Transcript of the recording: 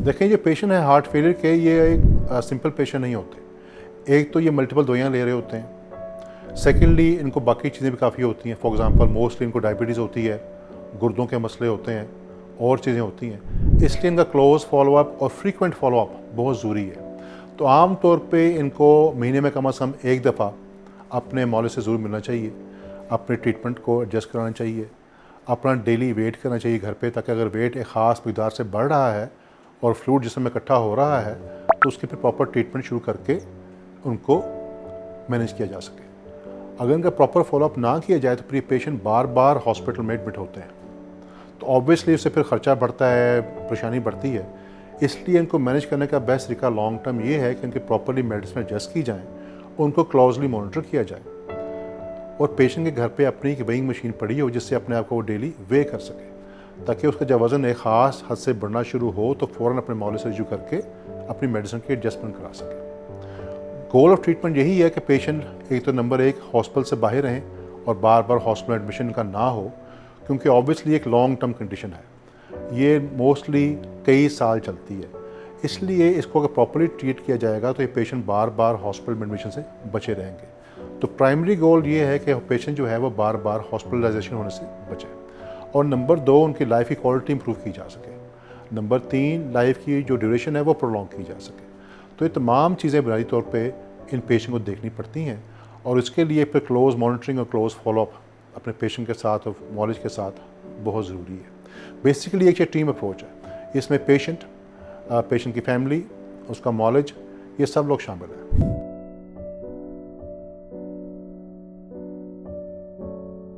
देखें ये पेशेंट है हार्ट फेलियर के, ये एक सिंपल पेशेंट नहीं होते। एक तो ये मल्टीपल दवाइयाँ ले रहे होते हैं, सेकेंडली इनको बाकी चीज़ें भी काफ़ी होती हैं। फॉर एग्ज़ाम्पल मोस्टली इनको डायबिटीज़ होती है, गुर्दों के मसले होते हैं और चीज़ें होती हैं, इसलिए इनका क्लोज़ फॉलोअप और फ्रीक्वेंट फॉलोअप बहुत ज़रूरी है। तो आम तौर पे इनको महीने में कम से कम एक दफ़ा अपने मौलिक से ज़रूर मिलना चाहिए, अपने ट्रीटमेंट को एडजस्ट कराना चाहिए, अपना डेली वेट करना चाहिए घर पे, ताकि अगर वेट एक ख़ास मकदार से बढ़ रहा है और फ्लूइड जिस्म में इकट्ठा हो रहा है तो उसके फिर प्रॉपर ट्रीटमेंट शुरू करके उनको मैनेज किया जा सके। अगर इनका प्रॉपर फॉलोअप ना किया जाए तो फिर ये पेशेंट बार बार हॉस्पिटल में एडमिट होते हैं, तो ऑब्वियसली उससे फिर ख़र्चा बढ़ता है, परेशानी बढ़ती है। इसलिए इनको मैनेज करने का बेस्ट तरीका लॉन्ग टर्म ये है कि इनकी प्रॉपरली मेडिसिन एडजस्ट की जाए, उनको क्लोजली मॉनिटर किया जाए और पेशेंट के घर पे अपनी एक वेइंग मशीन पड़ी हो जिससे अपने आप को वो डेली वे कर सके, ताकि उसका जब वज़न एक ख़ास हद से बढ़ना शुरू हो तो फ़ौरन अपने मौले से रिव्यू करके अपनी मेडिसिन की एडजस्टमेंट करा सके। गोल ऑफ ट्रीटमेंट यही है कि पेशेंट एक तो नंबर एक हॉस्पिटल से बाहर रहें और बार बार हॉस्पिटल एडमिशन का ना हो, क्योंकि ऑब्वियसली एक लॉन्ग टर्म कंडीशन है, ये मोस्टली कई साल चलती है। इसलिए इसको अगर प्रॉपर्ली ट्रीट किया जाएगा तो ये पेशेंट बार बार हॉस्पिटल में एडमिशन से बचे रहेंगे। तो प्राइमरी गोल ये है कि पेशेंट जो है वो बार बार हॉस्पिटलाइजेशन होने से बचे, और नंबर 2 उनकी लाइफ की क्वालिटी इंप्रूव की जा सके, नंबर 3 लाइफ की जो ड्यूरेशन है वो प्रोलॉन्ग की जा सके। तो ये तमाम चीज़ें बुनियादी तौर पे इन पेशेंट को देखनी पड़ती हैं, और इसके लिए फिर क्लोज मॉनिटरिंग और क्लोज फॉलोअप अपने पेशेंट के साथ और मॉलेज के साथ बहुत ज़रूरी है। बेसिकली एक टीम अप्रोच है, इसमें पेशेंट की फैमिली, उसका मॉलेज, ये सब लोग शामिल हैं।